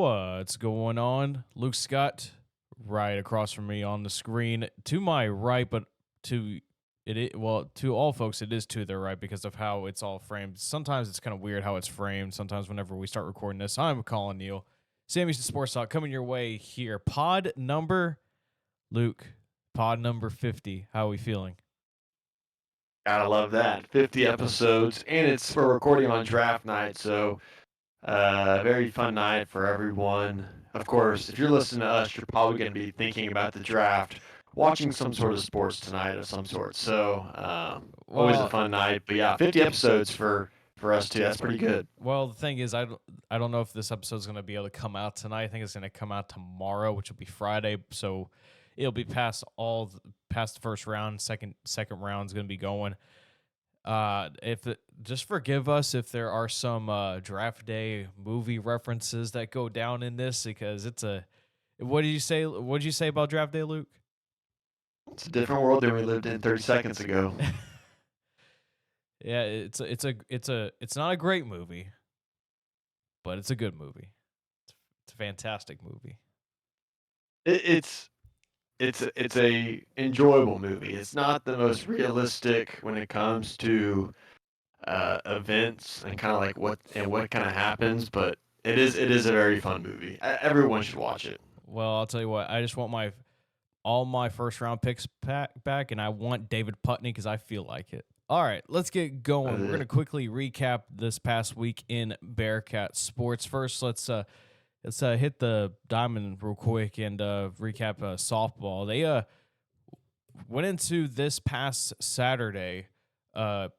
What's going on? Luke Scott, right across from me on the screen. To my right, but to to all folks, it is to their right because of how it's all framed. Sometimes it's kind of weird how it's framed. Sometimes whenever we start recording this, I'm Colin Neal. Sammy's the Sports Talk coming your way here. Luke, pod number 50. How are we feeling? Gotta love that. 50 episodes, and it's for recording on draft night, so very fun night for everyone. Of course, if you're listening to us, you're probably going to be thinking about the draft, watching some sort of sports tonight of some sort. So always a Well, fun night. But yeah, 50 episodes for us too. That's pretty good. Well, the thing is, I don't know if this episode is going to be able to come out tonight. I think it's going to come out tomorrow, which will be Friday. So it'll be past the first round. Second round is going to be going. Just forgive us if there are some draft day movie references that go down in this because it's a. What did you say? What did you say about draft day, Luke? It's a different world than we lived in 30 seconds ago. Yeah, it's not a great movie, but it's a good movie. It's a fantastic movie. It's a enjoyable movie. It's not the most realistic when it comes to events and kind of like what kind of happens, but it is a very fun movie. Everyone should watch it. Well, I'll tell you what. I just want all my first round picks back, and I want David Putney because I feel like it. All right, let's get going. We're gonna quickly recap this past week in Bearkat sports. First, let's hit the diamond real quick and recap softball. They went into this past Saturday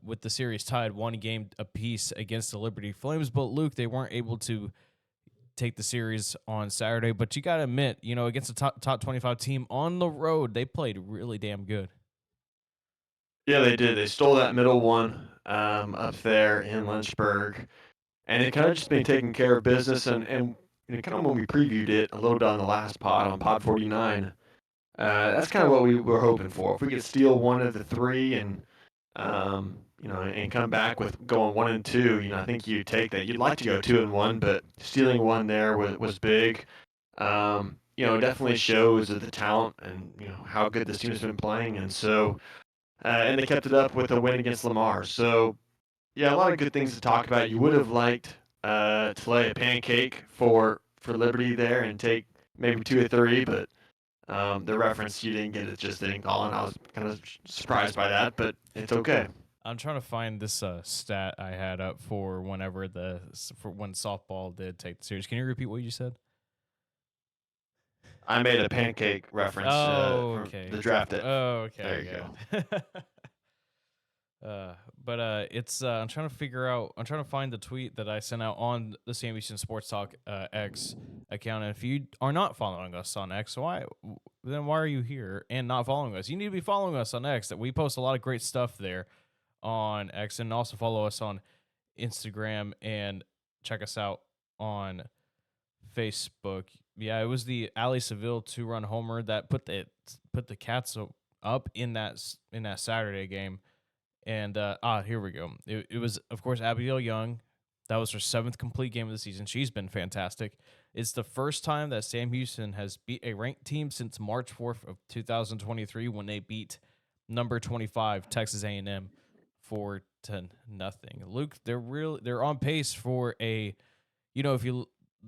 with the series tied 1 game apiece against the Liberty Flames, but Luke, they weren't able to take the series on Saturday. But you got to admit, against a top 25 team on the road, they played really damn good. Yeah, they did. They stole that middle one up there in Lynchburg, and it kind of just been taking care of business. And kind of when we previewed it a little bit on the last pod on Pod 49, that's kind of what we were hoping for. If we could steal one of the three and and come back with going 1-2, I think you'd take that. You'd like to go 2-1, but stealing one there was big. Definitely shows the talent and how good this team has been playing, and so and they kept it up with a win against Lamar. So yeah, a lot of good things to talk about. You would have liked to lay a pancake for Liberty there and take maybe 2 or 3, but the reference you didn't get it just didn't call, and I was kind of surprised by that, but it's okay. I'm trying to find this stat I had up for when softball did take the series. Can you repeat what you said? I made a pancake reference okay. from the draft it. Oh, okay. There you go. But it's I'm trying to find the tweet that I sent out on the Sam Houston Sports Talk X account. And if you are not following us on X, why are you here and not following us? You need to be following us on X. That we post a lot of great stuff there on X, and also follow us on Instagram and check us out on Facebook. Yeah, it was the Ali Seville 2-run homer that put the Cats up in that Saturday game. And here we go. It was, of course, Abigail Young. That was her 7th complete game of the season. She's been fantastic. It's the first time that Sam Houston has beat a ranked team since March 4th of 2023 when they beat number 25 Texas A&M 4-0. Luke, they're on pace for a, if you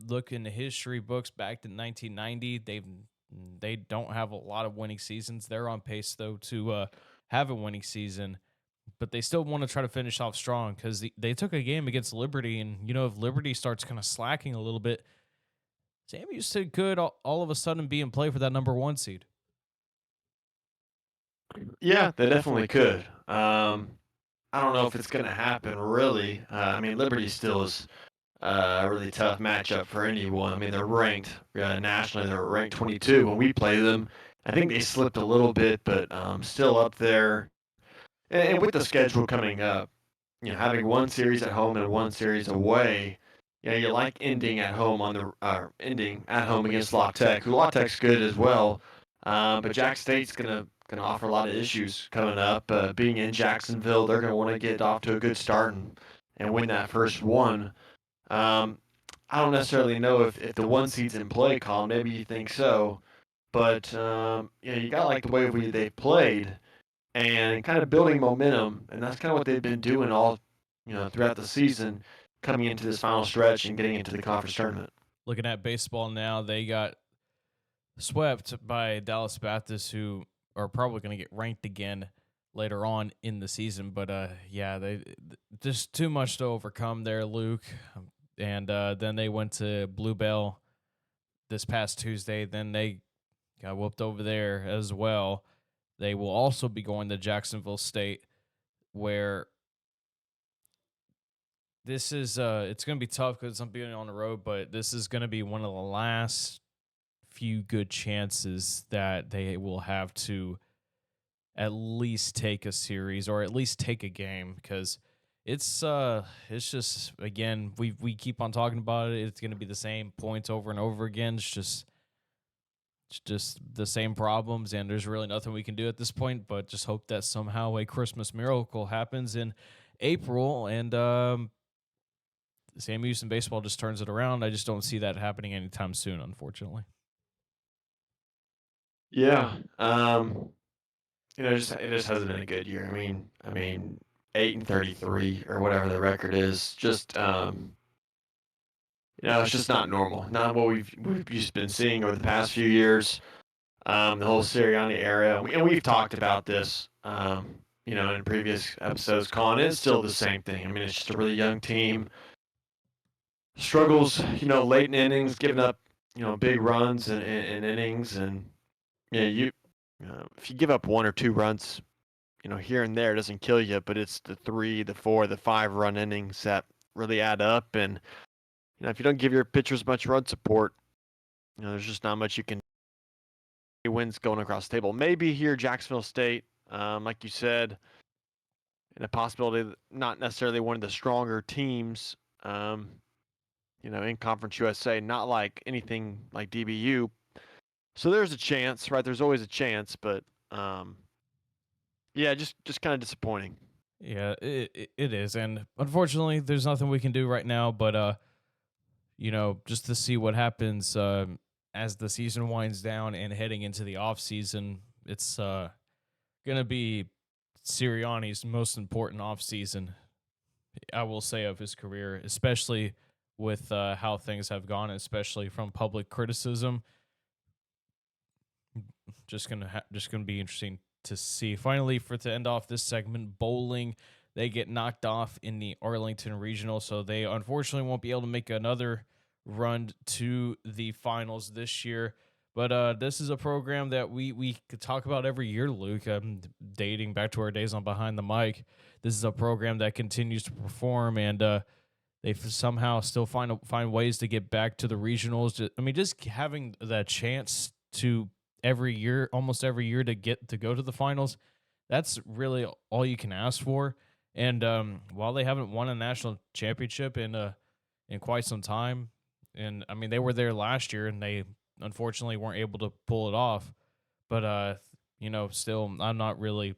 look in the history books back to 1990, they don't have a lot of winning seasons. They're on pace though to have a winning season, but they still want to try to finish off strong because they took a game against Liberty, and if Liberty starts kind of slacking a little bit, Sam Houston could all of a sudden be in play for that number 1 seed. Yeah, they definitely could. I don't know if it's going to happen, really. Liberty still is a really tough matchup for anyone. They're ranked nationally. They're ranked 22 when we play them. I think they slipped a little bit, but still up there. And with the schedule coming up, having one series at home and one series away, you like ending at home against La Tech, who La Tech's good as well. But Jack State's gonna offer a lot of issues coming up. Being in Jacksonville, they're gonna want to get off to a good start and win that first one. I don't necessarily know if the one seed's in play, Colin. Maybe you think so, but you got to like the way they've played and kind of building momentum, and that's kind of what they've been doing all throughout the season, coming into this final stretch and getting into the conference tournament. Looking at baseball now, they got swept by Dallas Baptist, who are probably going to get ranked again later on in the season. But yeah, just too much to overcome there, Luke. And then they went to Bluebell this past Tuesday. Then they got whooped over there as well. They will also be going to Jacksonville State, where this is it's going to be tough because I'm being on the road, but this is going to be one of the last few good chances that they will have to at least take a series or at least take a game, because it's just, again, we keep on talking about it. It's going to be the same points over and over again. It's just the same problems, and there's really nothing we can do at this point but just hope that somehow a Christmas miracle happens in April, and Sam Houston baseball just turns it around. I just don't see that happening anytime soon, unfortunately. Yeah, it just hasn't been a good year. I mean, 8-33 or whatever the record is, just it's just not normal. Not what we've just been seeing over the past few years. The whole Sirianni era, and we've talked about this, in previous episodes. Colin, it's still the same thing. I mean, it's just a really young team. Struggles, late in innings, giving up, big runs in innings, and if you give up 1 or 2 runs, here and there, it doesn't kill you, but it's the 3, the 4, the 5 run innings that really add up. And if you don't give your pitchers much run support, there's just not much you can. Wins going across the table. Maybe here, Jacksonville State, like you said, and a possibility not necessarily one of the stronger teams, in Conference USA, not like anything like DBU. So there's a chance, right? There's always a chance, but yeah, just kind of disappointing. Yeah, it is, and unfortunately, there's nothing we can do right now. But just to see what happens as the season winds down and heading into the off season. It's gonna be Sirianni's most important off season, I will say, of his career, especially with how things have gone, especially from public criticism. Just gonna be interesting to see. Finally, to end off this segment, bowling, they get knocked off in the Arlington Regional, so they unfortunately won't be able to make another run to the finals this year. But this is a program that we could talk about every year, Luke. Dating back to our days on Behind the Mic, this is a program that continues to perform, and they somehow still find ways to get back to the regionals. I mean, just having that chance to every year, almost every year, to go to the finals, that's really all you can ask for. And while they haven't won a national championship in quite some time, and I mean they were there last year and they unfortunately weren't able to pull it off. But still, I'm not really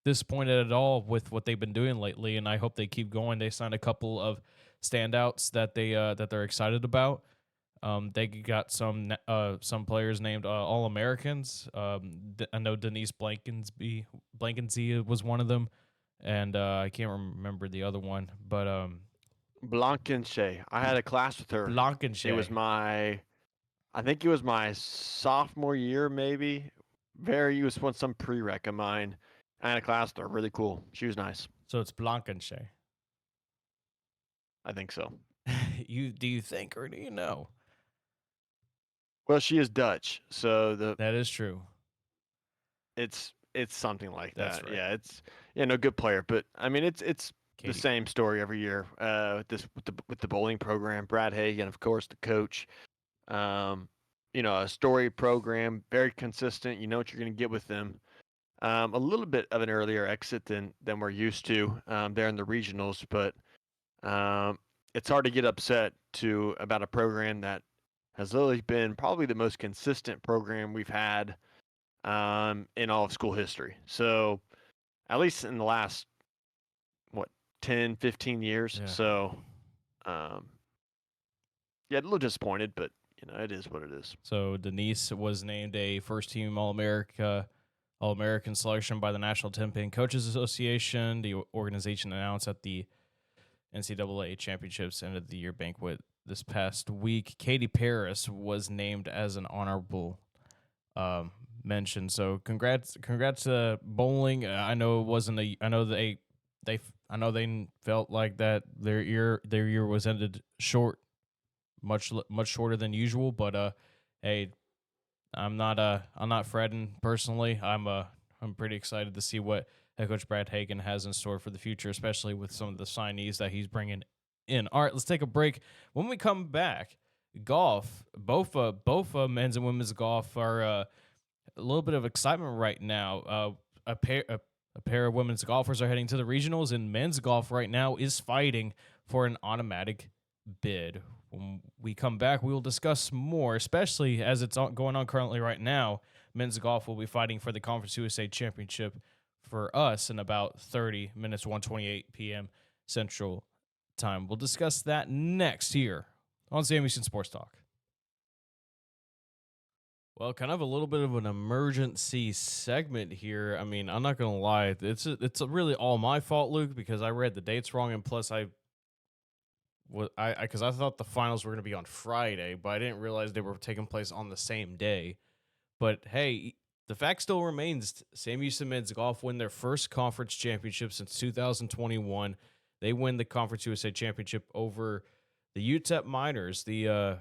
disappointed at all with what they've been doing lately, and I hope they keep going. They signed a couple of standouts that they're excited about. They got some players named All Americans. I know Denise Blankensee was one of them, and I can't remember the other one, but Blankenshea. I had a class with her. It was Blankenshay. I think it was my sophomore year, maybe. It was some prereq of mine. I had a class with her. Really cool. She was nice. So it's Blankenshay. I think so. Do you think, or do you know? Well, she is Dutch, so That is true. it's something like That's that. right. Yeah, no, good player, but I mean it's the Katie. same story every year. With the bowling program, Brad Hagan, of course, the coach. Um, a story program, very consistent. You know what you're going to get with them. A little bit of an earlier exit than we're used to there in the regionals, but um, it's hard to get upset about a program that has literally been probably the most consistent program we've had in all of school history. So at least in the last what 10, 15 years. Yeah. So um, Yeah, a little disappointed, but it is what it is. So Denise was named a first team All American selection by the National 10 Pin Coaches Association. The organization announced at the NCAA Championships end of the year banquet this past week. Katie Paris was named as an honorable um, mention. So congrats to bowling. I know it wasn't a. I know I know they felt like that their year was ended short, much shorter than usual. But hey, I'm not fretting personally. I'm pretty excited to see what head coach Brad Hagan has in store for the future, especially with some of the signees that he's bringing in. All right, let's take a break. When we come back, golf, both men's and women's golf are a little bit of excitement right now. A pair of women's golfers are heading to the regionals, and men's golf right now is fighting for an automatic bid. When we come back, we will discuss more, especially as it's going on currently right now. Men's golf will be fighting for the Conference USA Championship for us in about 30 minutes, 1:28 p.m. Central Time. We'll discuss that next here on Sam Houston Sports Talk. Well, kind of a little bit of an emergency segment here. I mean, I'm not gonna lie, it's really all my fault, Luke, because I read the dates wrong, and plus because I thought the finals were gonna be on Friday, but I didn't realize they were taking place on the same day. But hey, the fact still remains: Sam Houston men's golf win their first conference championship since 2021. They win the Conference USA Championship over the UTEP Miners. It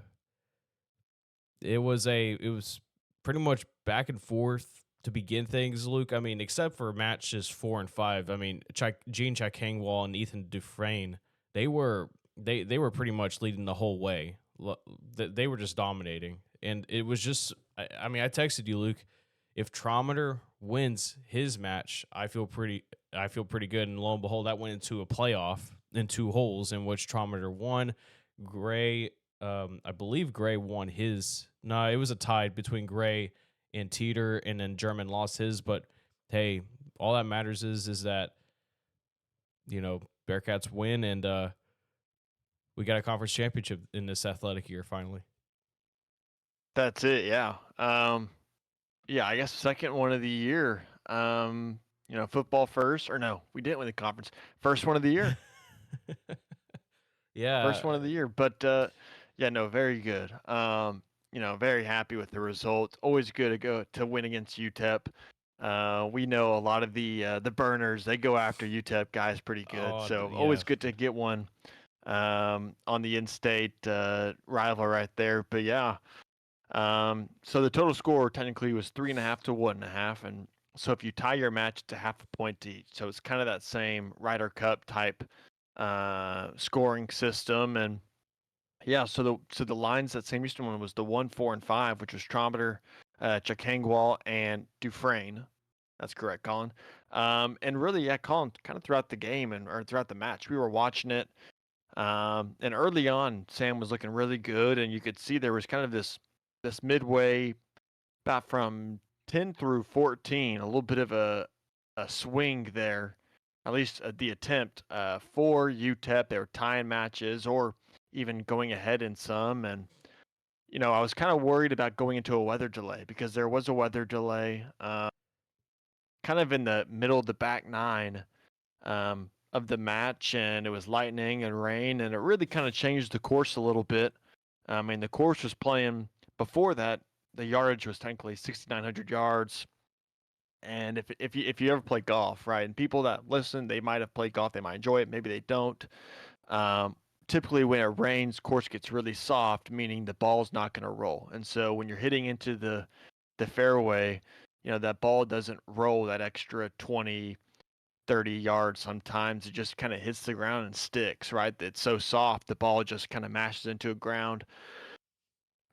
was pretty much back and forth to begin things, Luke. I mean, except for matches 4 and 5. I mean, Gene Chakangwal and Ethan Dufresne, they were pretty much leading the whole way. They were just dominating, and it was just. I mean, I texted you, Luke. If Trometer wins his match, I feel pretty good. And lo and behold, that went into a playoff in 2 holes in which Trometer won. Gray, I believe Gray won his. No, it was a tie between Gray and Teeter, and then German lost his. But hey, all that matters is that Bearcats win, and we got a conference championship in this athletic year finally. That's it. Yeah. Yeah. I guess second one of the year. Football first, or no, we didn't win the conference. First one of the year. Yeah. First one of the year. But yeah, no, very good. Very happy with the result. Always good to go to win against UTEP. We know a lot of the burners. They go after UTEP guys pretty good. Oh, So yeah. always good to get one on the in-state rival right there. But yeah, so the total score technically was 3.5 to 1.5, and so if you tie your match, it's a half a point to each. So it's kind of that same Ryder Cup type scoring system, and yeah. So the lines that Sam Houston won was the 1, 4, and 5, which was Trometer, Chakangwal, and Dufresne. That's correct, Colin. And really, yeah, Colin, kind of throughout the game or throughout the match, we were watching it. And early on, Sam was looking really good, and you could see there was kind of this midway, about from 10 through 14, a little bit of a swing there, at least the attempt for UTEP. They were tying matches or even going ahead in some. And, I was kind of worried about going into a weather delay because there was a weather delay kind of in the middle of the back nine of the match, and it was lightning and rain, and it really kind of changed the course a little bit. I mean, the course was playing before that. The yardage was technically 6,900 yards. And if you ever play golf, right, and people that listen, they might have played golf, they might enjoy it, maybe they don't. Um, Typically, when it rains, course gets really soft, meaning the ball's not going to roll. And so when you're hitting into the fairway, that ball doesn't roll that extra 20, 30 yards. Sometimes it just kind of hits the ground and sticks, right? It's so soft, the ball just kind of mashes into a ground,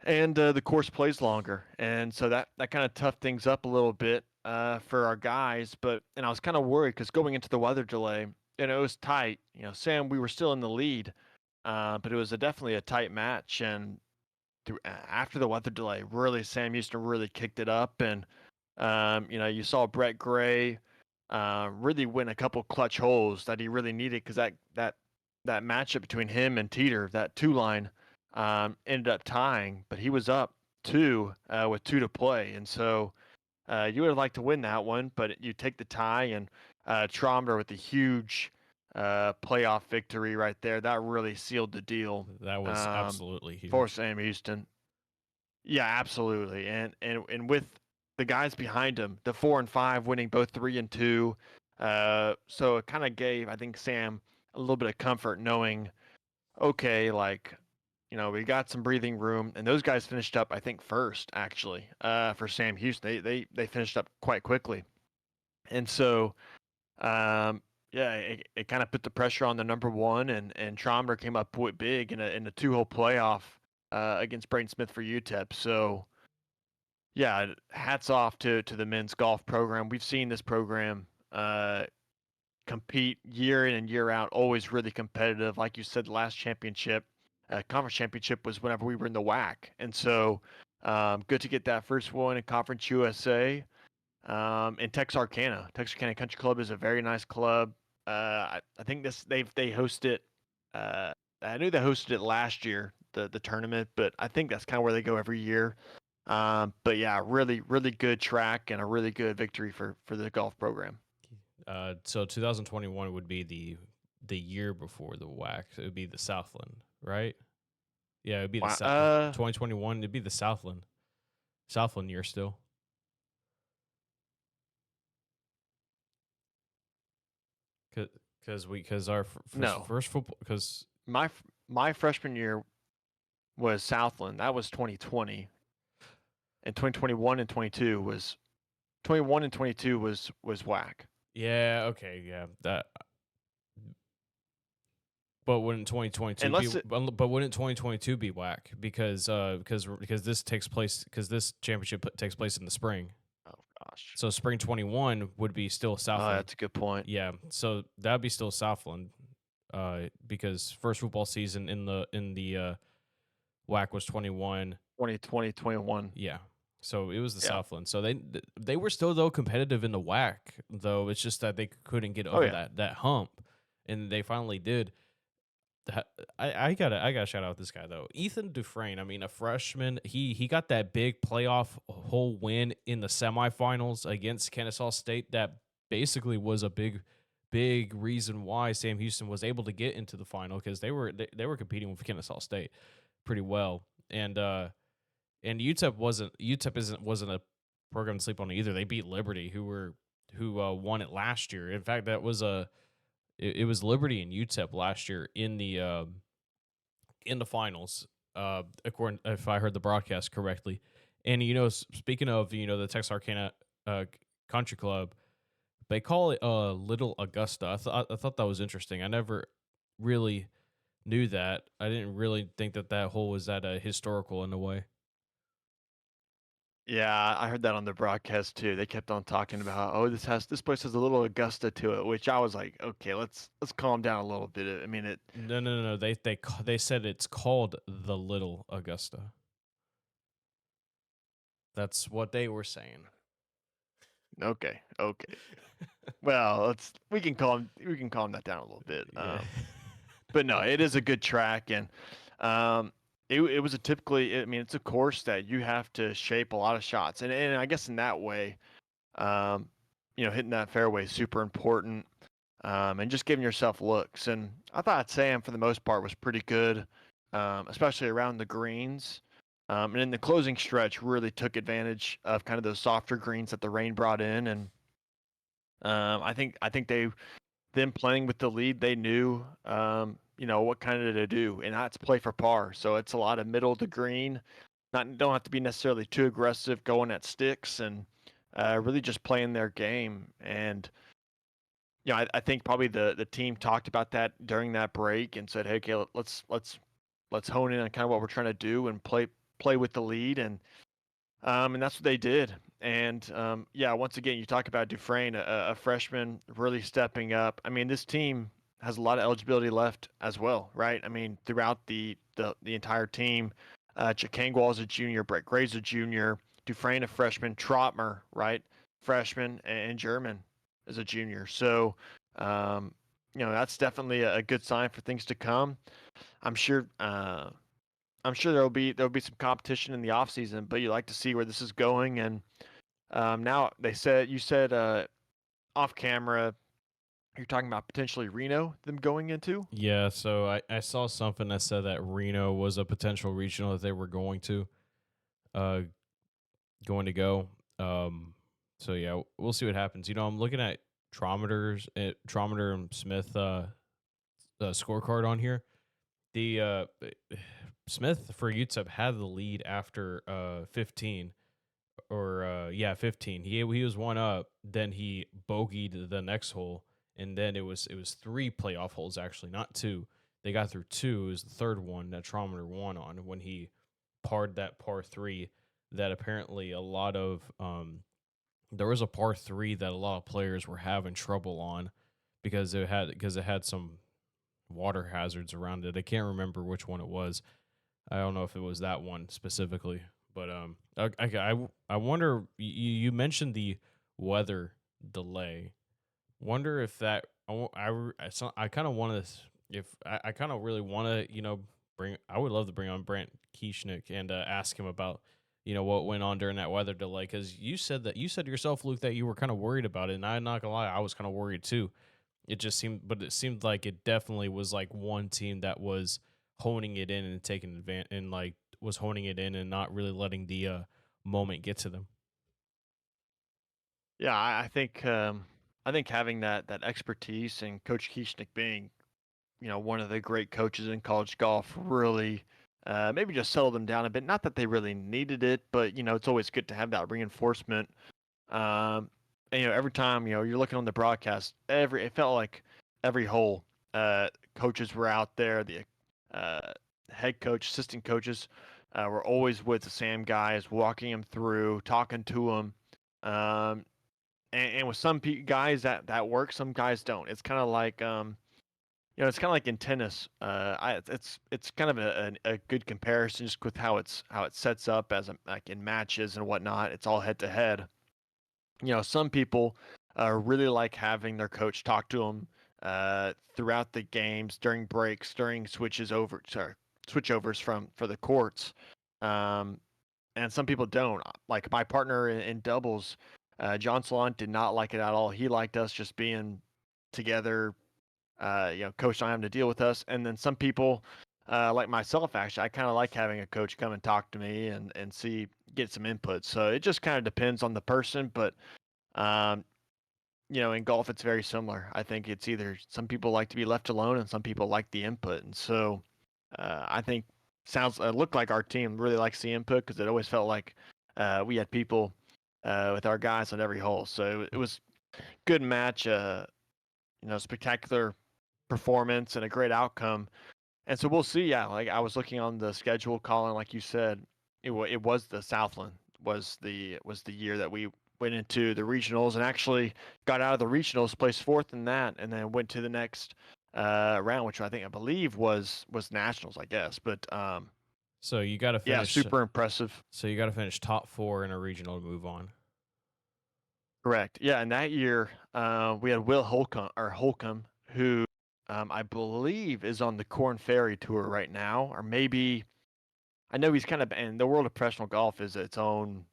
and the course plays longer. And so that kind of toughed things up a little bit for our guys. And I was kind of worried because going into the weather delay, it was tight. Sam, we were still in the lead, but it was definitely a tight match. And after the weather delay, really, Sam Houston really kicked it up. And you saw Brett Gray really win a couple clutch holes that he really needed because that matchup between him and Teeter, that two line, ended up tying, but he was up two with two to play, and so you would have liked to win that one, but you take the tie, and Tromber with the huge playoff victory right there. That really sealed the deal That was absolutely for huge. Sam Houston. Yeah, absolutely. And with the guys behind him, the 4 and 5 winning both 3 and 2. So it kind of gave, I think, Sam a little bit of comfort knowing, okay, like, we got some breathing room. And those guys finished up, I think, first actually, for Sam Houston. They finished up quite quickly. And so yeah, it kind of put the pressure on the number one, and Tromber came up with big in a 2-hole playoff against Braden Smith for UTEP. So yeah, hats off to the men's golf program. We've seen this program compete year in and year out, always really competitive. Like you said, the last championship, conference championship, was whenever we were in the WAC, and so good to get that first one in Conference USA. And Texarkana Country Club is a very nice club. I think they host it. Uh, I knew they hosted it last year, the tournament, but I think that's kind of where they go every year. But yeah, really, really good track and a really good victory for the golf program. So 2021 would be the year before the WAC. So it would be the Southland, right? Yeah, it'd be the Wow. 2021. It'd be the Southland year still. Because our No, first football because my freshman year was Southland. That was 2020, and 2021 and 22 was 21 and 22 was WAC. yeah, okay, yeah, that. But wouldn't 2022 be? Unless it, But wouldn't 2022 be whack because this takes place because this championship takes place in the spring. oh gosh, So spring 21 would be still oh, Southland. that's a good point. Yeah, so that'd be still Southland, because first football season in the WAC was 21. 2020, 21. Yeah, so it was the Yeah. Southland. So they were still though competitive in the WAC though. It's just that they couldn't get Oh over yeah. that hump, and they finally did. I gotta shout out this guy though, Ethan Dufresne. I mean, a freshman. He got that big playoff whole win in the semifinals against Kennesaw State. That basically was a big reason why Sam Houston was able to get into the final because they were competing with Kennesaw State pretty well. And UTEP wasn't a program to sleep on either. They beat Liberty, who won it last year. In fact, it was Liberty and UTEP last year in the finals. According if I heard the broadcast correctly, and speaking of the Texarkana Country Club, they call it Little Augusta. I thought that was interesting. I never really knew that. I didn't really think that hole was that historical in a way. Yeah, I heard that on the broadcast too. They kept on talking about, oh, this place has a little Augusta to it, which I was like, okay, let's calm down a little bit. I mean, it. No, no, no, no. They said it's called the Little Augusta. That's what they were saying. Okay, okay. Well, we can calm that down a little bit. Yeah. But no, it is a good track, and it was a typically. I mean, it's a course that you have to shape a lot of shots, and I guess in that way, um, hitting that fairway is super important, and just giving yourself looks. And I thought Sam, for the most part, was pretty good, especially around the greens. And in the closing stretch, really took advantage of kind of those softer greens that the rain brought in, and I think them playing with the lead, they knew, what kind of to do, and that's play for par. So it's a lot of middle to green. Not don't have to be necessarily too aggressive going at sticks, and really just playing their game. And I think probably the team talked about that during that break and said, hey, okay, let's hone in on kind of what we're trying to do and play with the lead, and that's what they did. And yeah, once again, you talk about Dufresne, a freshman really stepping up. I mean, this team has a lot of eligibility left as well, right? I mean, throughout the entire team, Chikangwal is a junior, Brett Gray's a junior, Dufresne a freshman, Trotmer, right, freshman, and German is a junior. So, that's definitely a good sign for things to come. I'm sure. I'm sure there'll be some competition in the off season, but you like to see where this is going. And now you said off camera you're talking about potentially Reno them going into. Yeah, so I saw something that said that Reno was a potential regional that they were uh go. Um, so yeah, we'll see what happens. I'm looking at Trometer and Smith scorecard on here. The Smith for UTEP had the lead after 15 or yeah, 15. He was one up, then he bogeyed the next hole, and then it was three playoff holes actually, not two. They got through two. It was the third one that Trometer won on when he parred that par 3 that apparently a lot of there was a par 3 that a lot of players were having trouble on because it had some water hazards around it. I can't remember which one it was. I don't know if it was that one specifically, but I wonder. You mentioned the weather delay. Wonder if that I kind of want to if I kind of really want to bring. I would love to bring on Brant Kieschnick and ask him about what went on during that weather delay, because you said yourself, Luke, that you were kind of worried about it, and I'm not gonna lie, I was kind of worried too. It seemed like it definitely was like one team that was honing it in and taking advantage and like was honing it in and not really letting the moment get to them. Yeah, I think having that expertise and Coach Kieschnick being one of the great coaches in college golf really maybe just settled them down a bit. Not that they really needed it, but it's always good to have that reinforcement. And every time you're looking on the broadcast, it felt like every hole, coaches were out there. The uh, head coach, assistant coaches were always with the same guys, walking them through, talking to them. Um, and with some guys that works, some guys don't. It's kind of like it's kind of like in tennis. It's kind of a good comparison just with how it sets up as like in matches and whatnot. It's all head to head. Some people really like having their coach talk to them throughout the games, during breaks, during switchovers from for the courts. Um, and some people don't. Like my partner in doubles, John Salon did not like it at all. He liked us just being together, coach not having to deal with us. And then some people, like myself, actually, I kind of like having a coach come and talk to me and get some input. So it just kind of depends on the person, but um, in golf, it's very similar. I think it's either some people like to be left alone and some people like the input. And so I think looked like our team really likes the input because it always felt like we had people with our guys on every hole. So it was good match, spectacular performance and a great outcome. And so we'll see. Yeah, like I was looking on the schedule, Colin, like you said, it was the Southland was the year that we went into the regionals and actually got out of the regionals, placed fourth in that, and then went to the next round, which I believe was nationals, I guess. But So you got to yeah, finish. super impressive. So you got to finish top 4 in a regional to move on. Correct. Yeah, and that year we had Will Holcomb, who I believe is on the Corn Ferry Tour right now, or maybe I know he's kind of, and the world of professional golf is its own.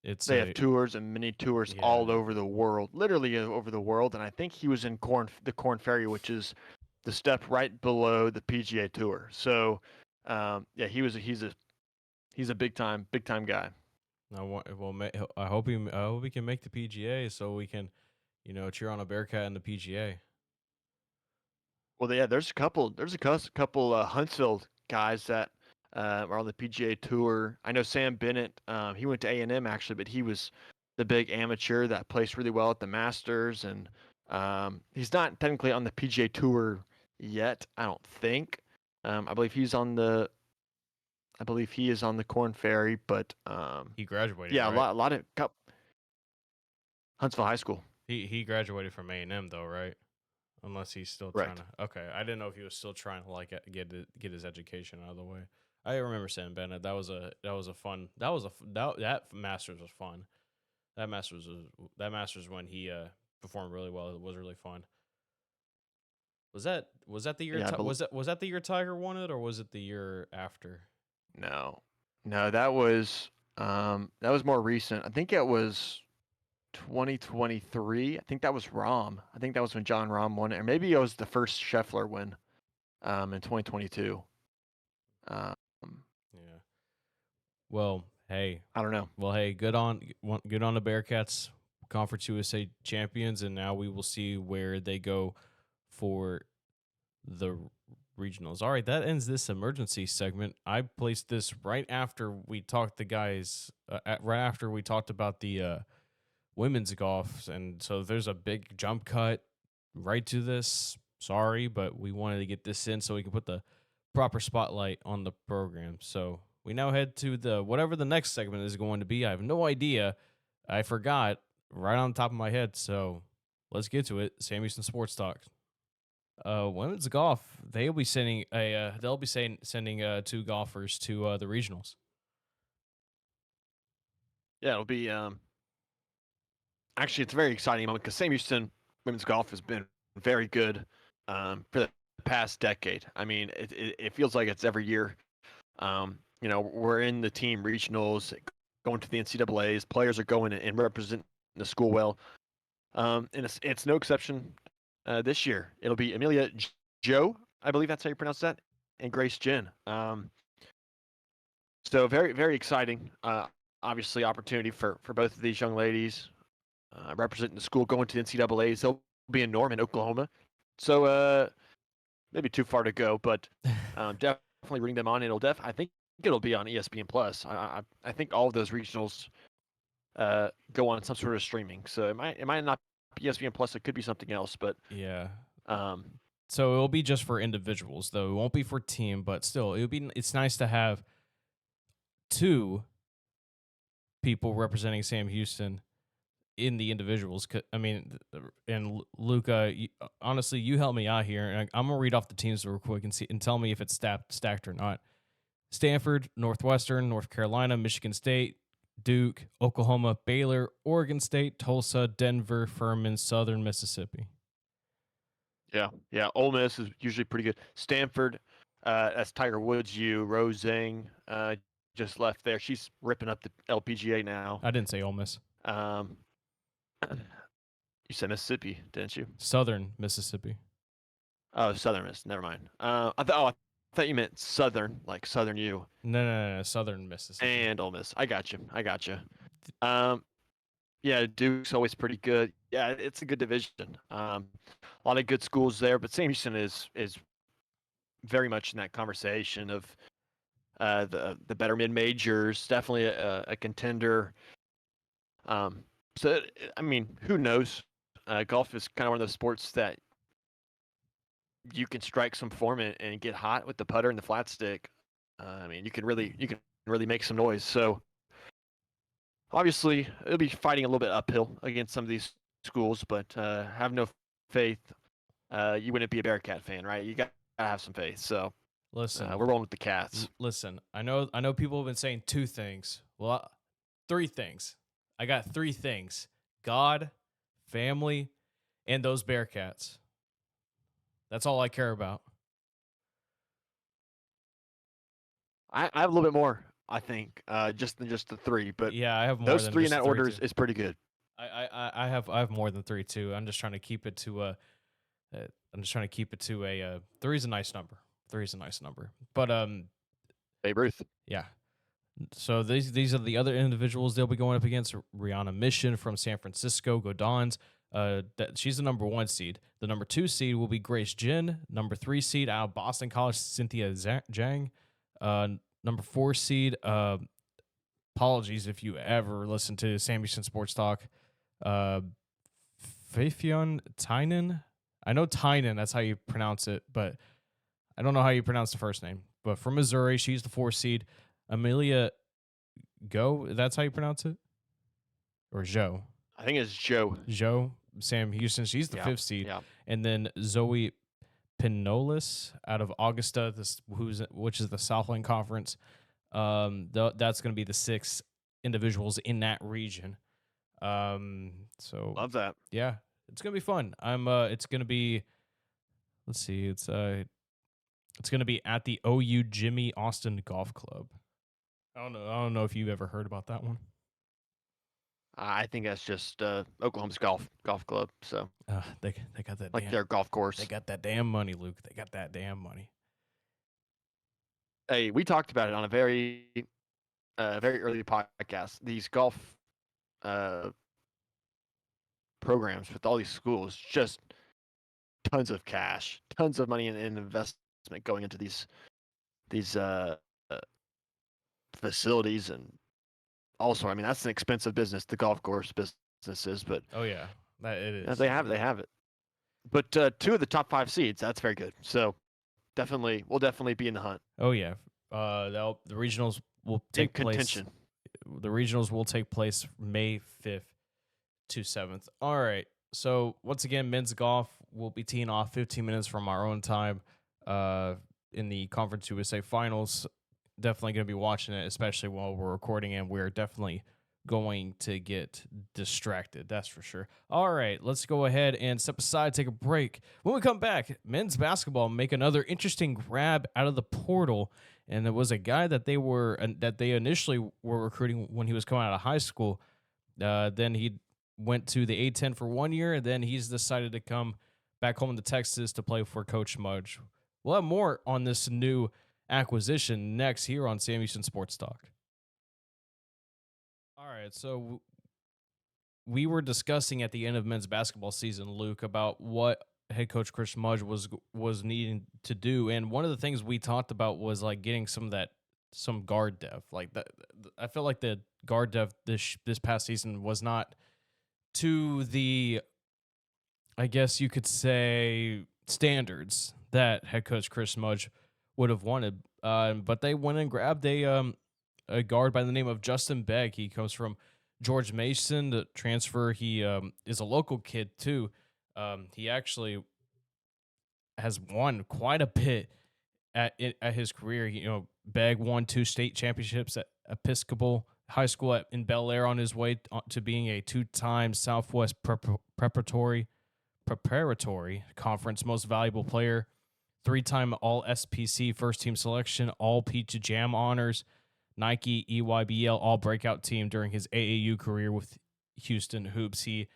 It's They have a tours and mini tours Yeah. all over the world, literally over the world. And I think he was in the Corn Ferry, which is the step right below the PGA Tour. So, yeah, he's a big time guy. I want. Well, I hope he can make the PGA so we can cheer on a Bearkat in the PGA. Well, yeah, there's a couple Huntsville guys that are on the PGA Tour. I know Sam Bennett. He went to A&M actually, but he was the big amateur that placed really well at the Masters, and he's not technically on the PGA Tour yet. I don't think. I believe he's on the. I believe he is on the Corn Ferry, but He graduated, yeah, right? a lot of Huntsville High School. He graduated from A&M though, right? Unless he's still trying Correct. to. Okay, I didn't know if he was still trying to like get his education out of the way. I remember Sam Bennett. That was a fun. That Masters was fun. That Masters when he performed really well. It was really fun. Was that the year? Yeah, Was that the year Tiger won it, or was it the year after? No, no, that was more recent. I think it was 2023. I think that was Rahm. I think that was when John Rahm won it, or maybe it was the first Scheffler win in 2022. Um, Yeah. Well, hey, I don't know. good on the Bearcats, Conference USA champions, and now we will see where they go for the regionals. All right, that ends this emergency segment. I placed this right after we talked the guys, right after we talked about the women's golf, and so there's a big jump cut right to this. Sorry, but we wanted to get this in so we can put the proper spotlight on the program. So we now head to the whatever the next segment is going to be. I have no idea. I forgot right on the top of my head. So let's get to it. Sam Houston Sports Talk. Women's golf. They'll be sending two golfers to the regionals. Yeah, it'll be actually it's a very exciting moment because Sam Houston women's golf has been very good for the past decade. I mean, it feels like it's every year. We're in the team regionals, going to the NCAA's. Players are going and representing the school well. And it's no exception this year. It'll be Amelia Joe, I believe that's how you pronounce that, and Grace Jen. So very, very exciting. Obviously, opportunity for both of these young ladies representing the school, going to the NCAA's. They'll be in Norman, Oklahoma. So maybe too far to go, but definitely bring them on. I think it'll be on ESPN Plus. I think all of those regionals go on some sort of streaming. So it might not be ESPN Plus. It could be something else, but Yeah. um, So it'll be just for individuals, though. It won't be for team, but still, it's nice to have two people representing Sam Houston in the individuals. I mean, and Luca, honestly, you help me out here, and I'm gonna read off the teams real quick and see and tell me if it's stacked or not. Stanford, Northwestern, North Carolina, Michigan State, Duke, Oklahoma, Baylor, Oregon State, Tulsa, Denver, Furman, Southern Mississippi. yeah. Ole Miss is usually pretty good. Stanford, that's Tiger Woods. Rose Zhang just left there. She's ripping up the LPGA now. I didn't say Ole Miss. Um, you said Mississippi, didn't you? Southern Mississippi. Oh, Southern Miss. Never mind. I thought you meant Southern, like Southern U. No. Southern Mississippi. And Ole Miss. I got you. Um, yeah, Duke's always pretty good. Yeah, it's a good division. A lot of good schools there, but Sam Houston is very much in that conversation of the better mid majors. Definitely a contender. So I mean, who knows? Golf is kind of one of those sports that you can strike some form and get hot with the putter and the flat stick. I mean, you can really make some noise. So obviously, it'll be fighting a little bit uphill against some of these schools, but have no faith. You wouldn't be a Bearcat fan, right? You got to have some faith. So Listen, we're rolling with the Cats. listen. I know people have been saying two things. Well, three things. I got three things: God, family, and those Bearcats. That's all I care about. I have a little bit more, I think, just than just the three, but Yeah, I have more those than three in just that three order too. is pretty good. I have more than three too. I'm just trying to keep it to a three is a nice number. Three is a nice number. But Babe Ruth. yeah. So these are the other individuals they'll be going up against. Rihanna Mission from San Francisco, Godons. She's the number 1 seed. The number 2 seed will be Grace Jin. Number 3 seed out of Boston College, Cynthia Zhang. Number 4 seed. Apologies if you ever listen to Sam Houston Sports Talk. Fafion Tynan. I know Tynan, that's how you pronounce it, but I don't know how you pronounce the first name. But from Missouri, she's the 4 seed. Amelia Go, that's how you pronounce it? Or Joe? I think it's Joe. Joe, Sam Houston, she's the 5th seed. Yeah. And then Zoe Pinolis out of Augusta, which is the Southland Conference. That's going to be the 6 individuals in that region. So Love that. yeah, it's gonna be fun. It's gonna be. Let's see. It's gonna be at the OU Jimmy Austin Golf Club. I don't know if you've ever heard about that one. I think that's just Oklahoma's golf club. So They got that like damn their golf they course. got that damn money, Luke. They got that damn money. Hey, we talked about it on a very early podcast. These golf uh, programs with all these schools, just tons of cash, tons of money in investment going into these uh, facilities, and also, I mean, that's an expensive business. The golf course business is, but Oh yeah, that it they is. have it. They have it. But two of the top five seeds, that's very good. So definitely, we'll definitely be in the hunt, Oh yeah. The regionals will in take place. contention. The regionals will take place May 5th to 7th. All right. So once again, men's golf will be teeing off 15 minutes from our own time uh, in the Conference USA Finals. Definitely going to be watching it, especially while we're recording, and we're definitely going to get distracted. That's for sure. All right, let's go ahead and step aside, take a break. When we come back, men's basketball make another interesting grab out of the portal, and it was a guy that they initially were recruiting when he was coming out of high school. Then he went to the A10 for 1 year, and then he's decided to come back home to Texas to play for Coach Mudge. We'll have more on this new acquisition next here on Sam Houston Sports Talk. All right, so we were discussing at the end of men's basketball season, Luke, about what head coach Chris Mudge was needing to do, and one of the things we talked about was like getting some guard depth. Like that, I felt like the guard depth this past season was not to the, I guess you could say, standards that head coach Chris Mudge would have wanted. But they went and grabbed a guard by the name of Justin Begg. He comes from George Mason, the transfer. He is a local kid too. He actually has won quite a bit at his career. Begg won 2 state championships at Episcopal High School in Bel Air on his way to being a 2-time Southwest preparatory conference most valuable player, 3-time All SPC first team selection, All Peach Jam honors, Nike EYBL All Breakout Team during his AAU career with Houston Hoops. He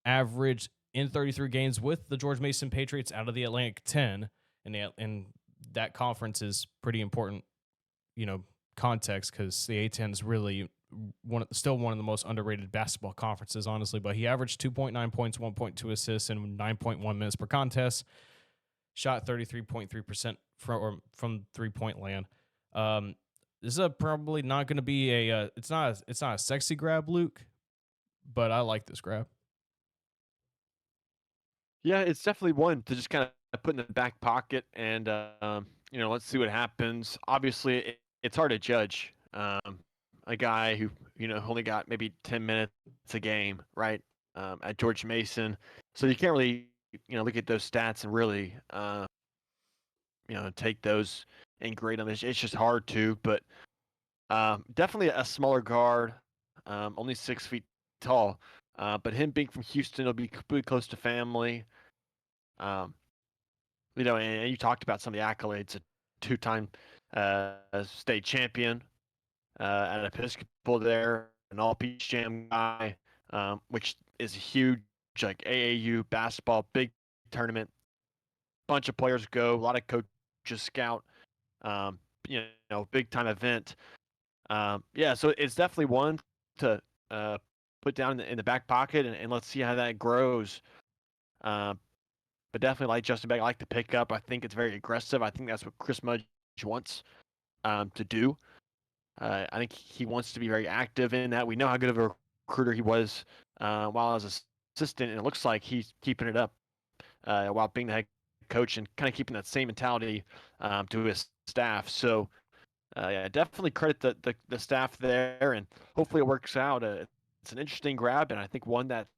averaged in 33 games with the George Mason Patriots out of the Atlantic 10, and that conference is pretty important, context, because the A10 is really still one of the most underrated basketball conferences, honestly. But he averaged 2.9 points, 1.2 assists, and 9.1 minutes per contest. Shot 33.3% from 3-point land. This is probably not going to be it's not a sexy grab, Luke, but I like this grab. Yeah, it's definitely one to just kind of put in the back pocket, and let's see what happens. Obviously, it's hard to judge a guy who only got maybe 10 minutes a game, right? At George Mason, so you can't really look at those stats and really take those and grade them. It's just hard to, but definitely a smaller guard, only 6 feet tall. But him being from Houston, will be pretty close to family. Um, and you talked about some of the accolades: a 2-time state champion at Episcopal there, an All Peach Jam guy, which is huge, like AAU basketball, big tournament. Bunch of players go, a lot of coaches scout. Um, big time event. Yeah, so it's definitely one to put down in the back pocket, and let's see how that grows. Um, but definitely like Justin Begg, I like the pickup. I think it's very aggressive. I think that's what Chris Mudge wants to do. I think he wants to be very active in that. We know how good of a recruiter he was while as assistant, and it looks like he's keeping it up while being the head coach and kind of keeping that same mentality to his staff. So, yeah, definitely credit the staff there, and hopefully it works out. It's an interesting grab, and I think one that's,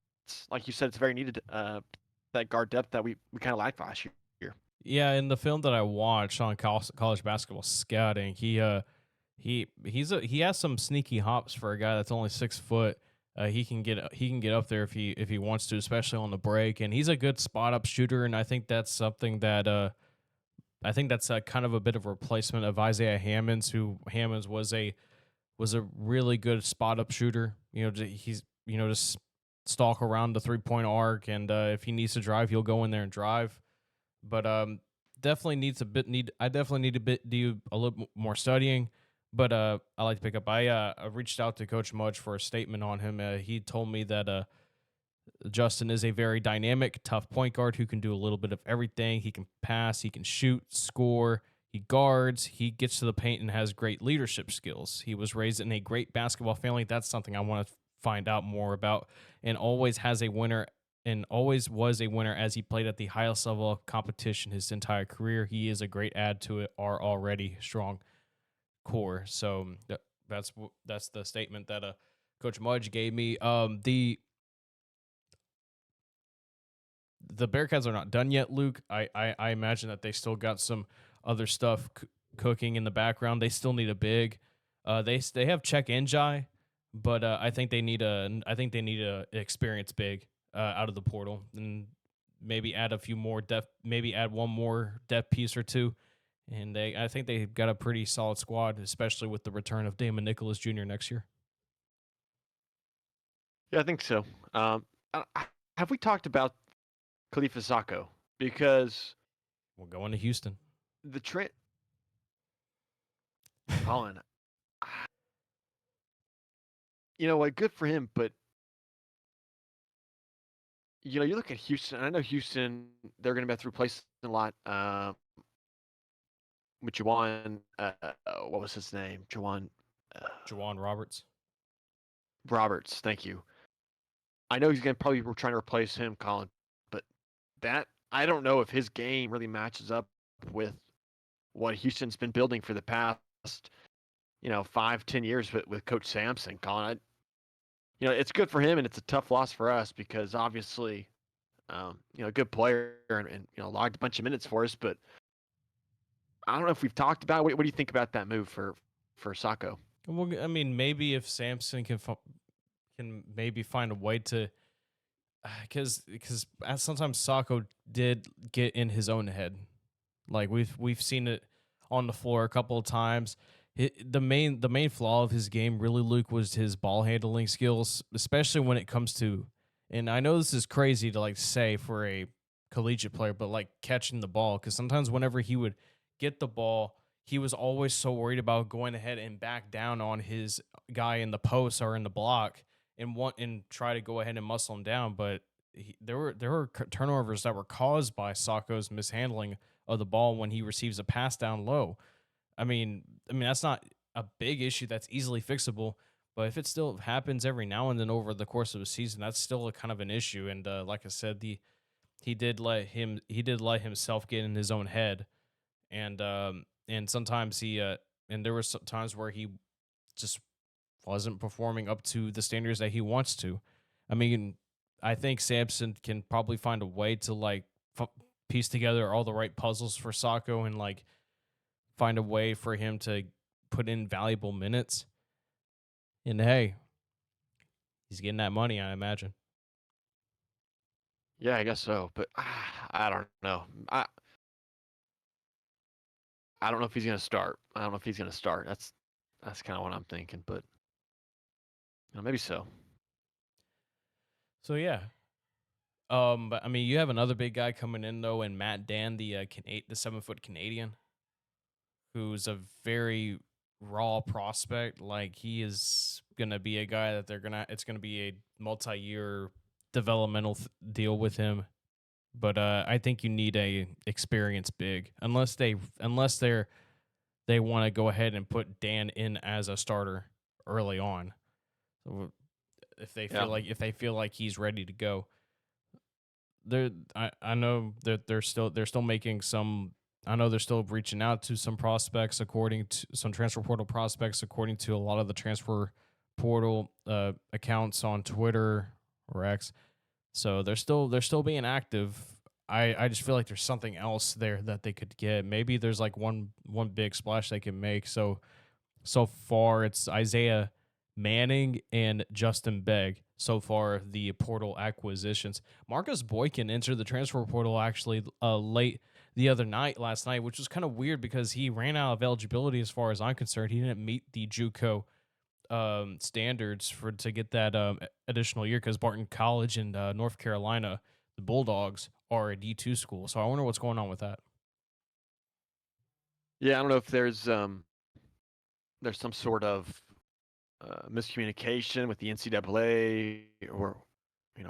like you said, it's very needed. That guard depth that we kind of lacked last year. Yeah, in the film that I watched on college basketball scouting, he has some sneaky hops for a guy that's only 6 foot. He can get up there if he wants to, especially on the break, and he's a good spot up shooter. And I think that's something that I think that's kind of a bit of a replacement of Isaiah Hammonds, who Hammonds was a was a really good spot up shooter. He's just stalk around the 3 point arc, and if he needs to drive, he'll go in there and drive. But definitely needs a bit need. I definitely need to do a little more studying. But I like to pick up. I reached out to Coach Mudge for a statement on him. He told me that Justin is a very dynamic, tough point guard who can do a little bit of everything. He can pass, he can shoot, score, he guards, he gets to the paint and has great leadership skills. He was raised in a great basketball family. That's something I want to find out more about, and always has a winner and always was a winner as he played at the highest level of competition his entire career. He is a great add to our already strong core. So that's the statement that Coach Mudge gave me. The Bearcats are not done yet, Luke. I imagine that they still got some other stuff cooking in the background. They still need a big. They have Check Njai, but I think they need a experienced big out of the portal, and maybe add a few more depth. Maybe add one more depth piece or two. And I think they've got a pretty solid squad, especially with the return of Damon Nicholas Jr. next year. Yeah, I think so. Have we talked about Khalifa Sacco? Because We're going to Houston. the trend, Colin, you know what? Good for him, but you look at Houston. I know Houston; they're going to have to replace a lot. With Jawan, what was his name? Jawan Jawan Roberts. Roberts. Thank you. I know he's going to probably be trying to replace him, Colin, but that I don't know if his game really matches up with what Houston's been building for the past, 5-10 years with Coach Sampson. Colin, it's good for him and it's a tough loss for us because obviously, a good player and logged a bunch of minutes for us, but I don't know if we've talked about it. What do you think about that move for Sacco? Well, I mean, maybe if Samson can maybe find a way to, because sometimes Sacco did get in his own head. Like we've seen it on the floor a couple of times. The main flaw of his game, really, Luke, was his ball handling skills, especially when it comes to. And I know this is crazy to like say for a collegiate player, but like catching the ball, because sometimes whenever he would get the ball, he was always so worried about going ahead and back down on his guy in the post or in the block and try to go ahead and muscle him down. But there were turnovers that were caused by Sacco's mishandling of the ball when he receives a pass down low. I mean that's not a big issue that's easily fixable, but if it still happens every now and then over the course of a season, that's still a kind of an issue. And like I said, he did let himself get in his own head, and sometimes and there were some times where he just wasn't performing up to the standards that he wants to. I mean, I think Sampson can probably find a way to like piece together all the right puzzles for Sacco and like find a way for him to put in valuable minutes. And hey, he's getting that money, I imagine. Yeah, I guess so, but I don't know. I don't know if he's gonna start. I don't know if he's gonna start. That's kind of what I'm thinking, but maybe so. So yeah. But I mean, you have another big guy coming in though, and Matt Dan, the 7 foot Canadian, who's a very raw prospect. Like he is gonna be a guy that it's gonna be a multi-year developmental deal with him. But I think you need a experienced big, unless they want to go ahead and put Dan in as a starter early on. So if they Yeah, feel like he's ready to go, I know that they're still making some. I know they're still reaching out to some prospects, according to some transfer portal prospects, according to a lot of the transfer portal accounts on Twitter or X. So they're still being active. I just feel like there's something else there that they could get. Maybe there's like one big splash they can make. So far it's Isaiah Manning and Justin Begg. So far, the portal acquisitions. Marcus Boykin entered the transfer portal actually late the other night, last night, which was kind of weird because he ran out of eligibility as far as I'm concerned. He didn't meet the JUCO standards for to get that additional year because Barton College in North Carolina, the Bulldogs are a D2 school. So I wonder what's going on with that. Yeah, I don't know if there's some sort of miscommunication with the NCAA or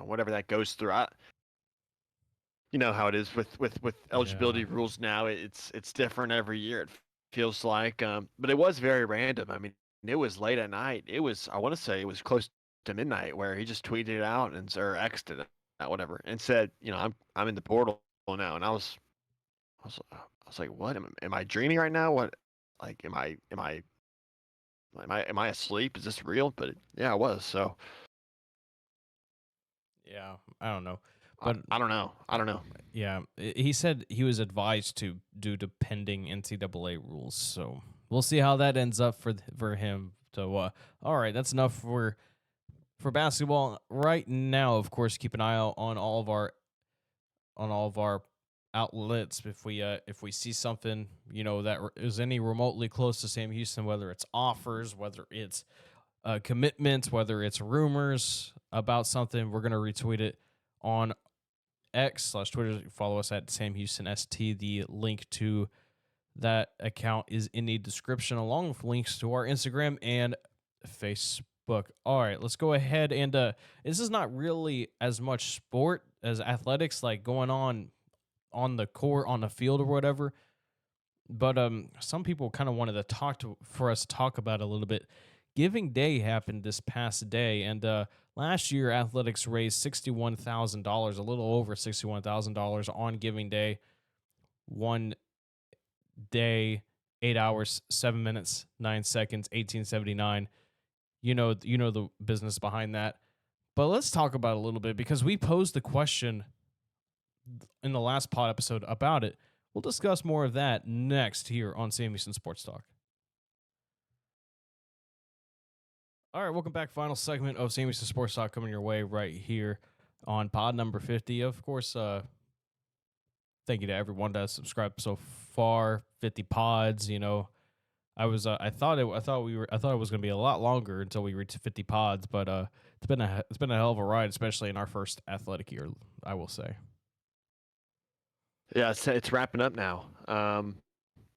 whatever that goes through. You know how it is with Yeah. eligibility rules now. It's different every year. It feels like, but it was very random. I mean, it was late at night. It was, I want to say it was close to midnight where he just tweeted it out or X'd it out, whatever, and said, I'm in the portal now, and I was like, what? Am I dreaming right now? What? Like, am I asleep? Is this real? But yeah, I was. So Yeah, I don't know. I, But I don't know. I don't know. yeah, he said he was advised to due to pending NCAA rules. So we'll see how that ends up for him. So all right, that's enough for basketball right now. Of course, keep an eye out on all of our outlets if we see something that is any remotely close to Sam Houston, whether it's offers, whether it's commitments, whether it's rumors about something, we're gonna retweet it on X/Twitter. Follow us at Sam Houston ST. The link to that account is in the description, along with links to our Instagram and Facebook. All right, let's go ahead and this is not really as much sport as athletics, like going on the court, on the field, or whatever. But some people kind of wanted to for us to talk about it a little bit. Giving Day happened this past day, and last year athletics raised $61,000, a little over $61,000 on Giving Day. One day, 8 hours, 7 minutes, 9 seconds, 1879. You know the business behind that. But let's talk about it a little bit because we posed the question in the last pod episode about it. We'll discuss more of that next here on Sam Houston Sports Talk. All right, welcome back. Final segment of Sam Houston Sports Talk coming your way right here on pod number 50. Of course, thank you to everyone that has subscribed so far. 50 pods, I thought it was going to be a lot longer until we reached 50 pods, but it's been a hell of a ride, especially in our first athletic year, I will say. Yeah, it's wrapping up now.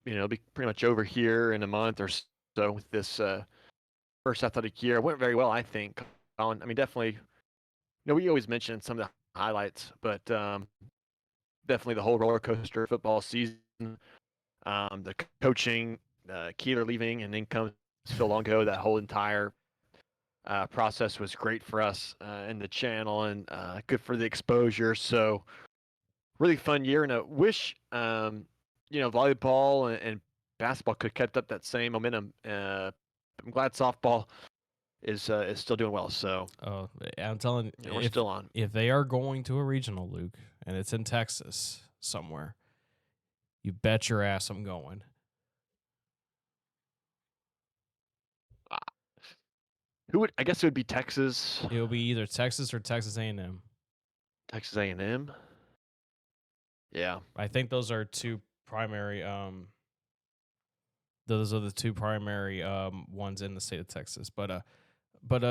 It'll be pretty much over here in a month or so with this first athletic year. It went very well, I think. Colin. I mean, definitely. We always mention some of the highlights, but definitely the whole roller coaster football season, the coaching, Keeler leaving, and then comes Phil Longo. That whole entire process was great for us in the channel and good for the exposure. So really fun year, and I wish volleyball and basketball could kept up that same momentum. I'm glad softball is still doing well. So I'm telling you, we're still on. if they are going to a regional, Luke, and it's in Texas somewhere, you bet your ass I'm going. Uh, Who would? I guess it would be Texas. It'll be either Texas or Texas A&M. Texas A&M. Yeah. I think those are two primary. Those are the two primary ones in the state of Texas. But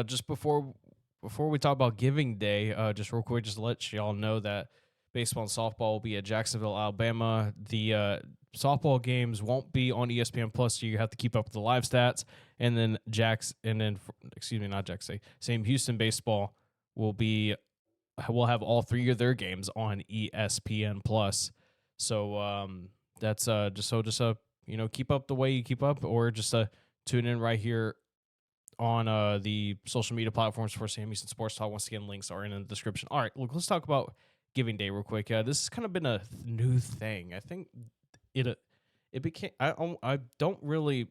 just before we talk about Giving Day, just real quick, just to let y'all know that baseball and softball will be at Jacksonville, Alabama. The softball games won't be on ESPN Plus, so you have to keep up with the live stats. And then not Jax, same Houston baseball will have all three of their games on ESPN Plus. So that's keep up the way you keep up, or just tune in right here on the social media platforms for Sam Houston Sports Talk. Once again, links are in the description. All right, look, let's talk about Giving Day real quick. This has kind of been a new thing. I think it became. I don't really.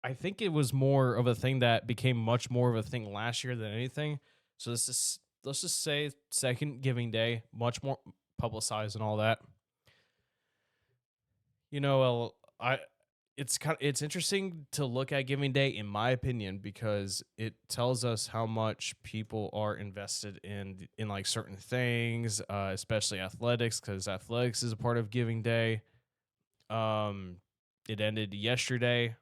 I think it was more of a thing that became much more of a thing last year than anything. So let's just say second Giving Day, much more publicized and all that. I it's interesting to look at Giving Day, in my opinion, because it tells us how much people are invested in like certain things, especially athletics, because athletics is a part of Giving Day. It ended yesterday,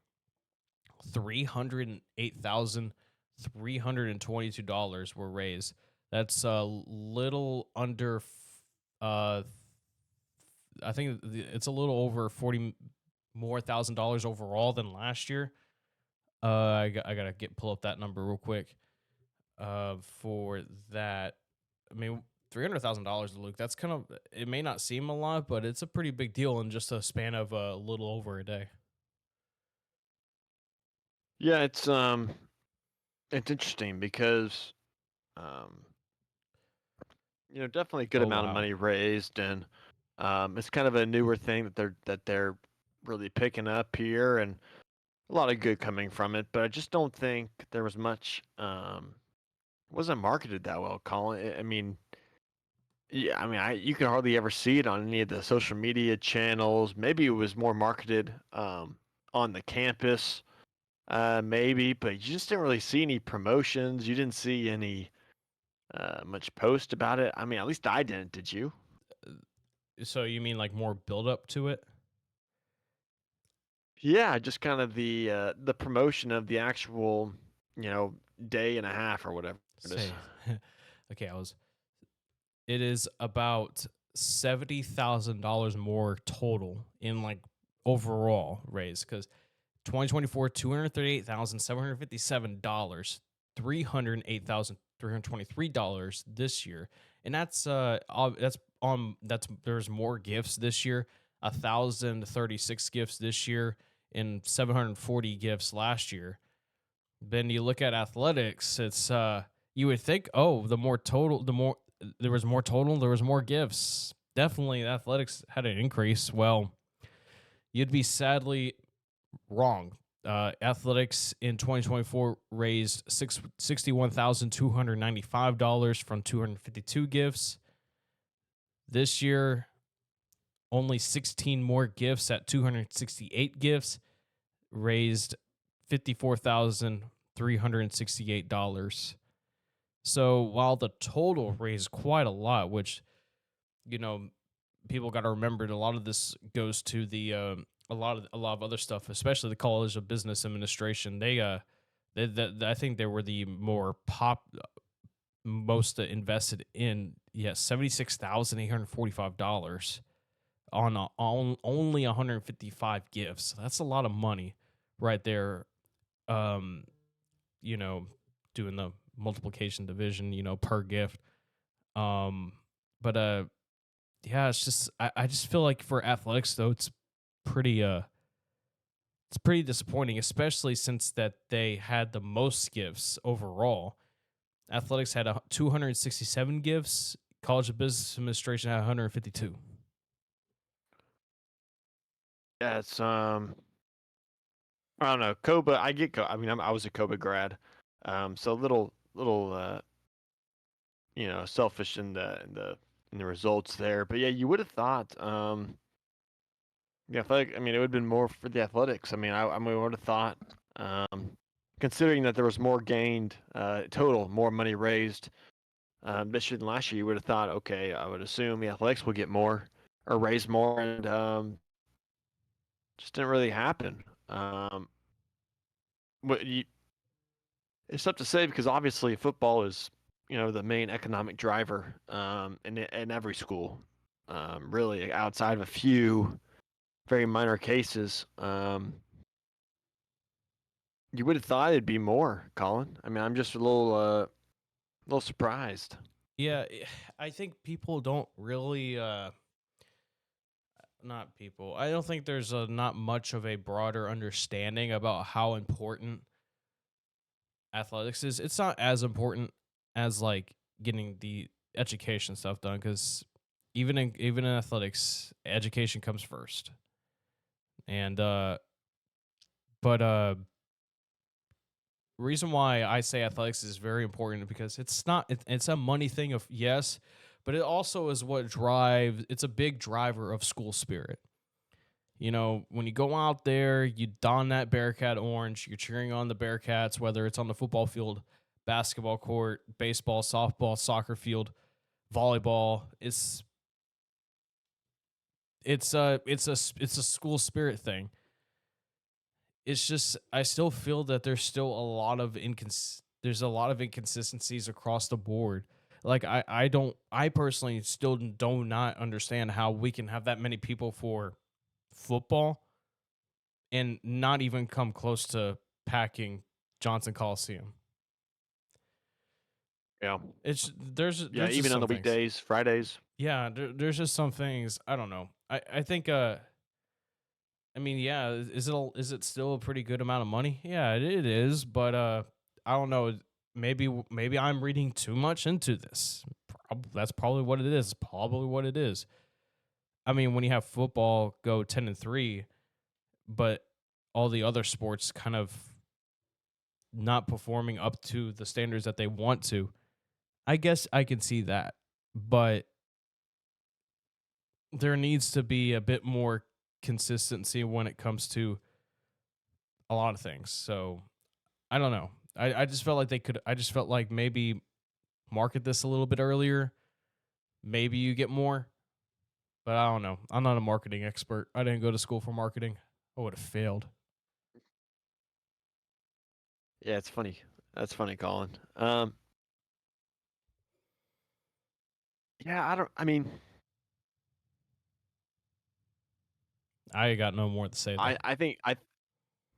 $308,322 were raised. That's a little under uh I think it's a little over 40 more $1,000 overall than last year. I gotta get pull up that number real quick. For that, I mean, $300,000, Luke. That's kind of, it may not seem a lot, but it's a pretty big deal in just a span of a little over a day. Yeah, it's interesting because um, definitely a good Oh amount of wow. money raised, and it's kind of a newer thing that they're really picking up here, and a lot of good coming from it. But I just don't think there was much. Wasn't marketed that well, Colin. I mean, yeah, I mean, you can hardly ever see it on any of the social media channels. Maybe it was more marketed on the campus, maybe, but you just didn't really see any promotions. You didn't see any much post about it. I mean, at least I didn't. Did you? So you mean like more build up to it? Yeah, just kind of the promotion of the actual, day and a half or whatever it is. Say, okay, it is about $70,000 more total in like overall raise because 2024, $238,757, $308,323 this year, and that's there's more gifts this year, 1,036 gifts this year, and 740 gifts last year. Then you look at athletics, it's you would think, oh, the more there was more total, there was more gifts. Definitely, athletics had an increase. Well, you'd be sadly wrong. Athletics in 2024 raised $61,295 from 252 gifts. This year, only 16 more gifts at 268 gifts raised $54,368. So while the total raised quite a lot, which, you know, people got to remember that a lot of this goes to the a lot of other stuff, especially the College of Business Administration. I think they were the more most invested in. Yes, $76,845 on only 155 gifts. That's a lot of money, right there. Um, you know, doing the multiplication division, per gift. Um, but yeah, it's just I just feel like for athletics though, pretty uh it's pretty disappointing, especially since that they had the most gifts overall. Athletics had 267 gifts. College of Business Administration had 152. Yeah, I don't know, Koba. I mean, I was a Koba grad, so a little selfish in the results there. But yeah, you would have thought, yeah, I mean, it would have been more for the athletics. I would have thought, considering that there was more gained total, more money raised this year than last year, you would have thought, okay, I would assume the athletics will get more or raise more, and just didn't really happen. What you, it's tough to say because obviously football is, the main economic driver in every school. Really, outside of a few very minor cases, you would have thought it'd be more, Colin. I mean, I'm just a little surprised. Yeah, I think people don't really not people. I don't think there's not much of a broader understanding about how important athletics is. It's not as important as like getting the education stuff done because even in athletics, education comes first. And but reason why I say athletics is very important because it's not it's a money thing of yes, but it also is what drives. It's a big driver of school spirit. When you go out there, you don that Bearkat orange, you're cheering on the Bearcats, whether it's on the football field, basketball court, baseball, softball, soccer field, volleyball. It's a school spirit thing. it's just I still feel that there's still a lot of there's a lot of inconsistencies across the board. Like I personally still do not understand how we can have that many people for football and not even come close to packing Johnson Coliseum. Yeah. It's Yeah, there's just even on some the things. weekdays, Fridays. Yeah, there's just some things I don't know. I think I mean, yeah, is it still a pretty good amount of money? Yeah, it is, but I don't know. Maybe I'm reading too much into this. That's probably what it is. Probably what it is. I mean, when you have football go 10-3, but all the other sports kind of not performing up to the standards that they want to, I guess I can see that. But there needs to be a bit more consistency when it comes to a lot of things. So I don't know. I just felt like they could. I just felt like maybe market this a little bit earlier. Maybe you get more, but I don't know. I'm not a marketing expert. I didn't go to school for marketing. I would have failed. Yeah, it's funny. That's funny, Colin. Yeah, I don't. I mean, I got no more to say though. I think I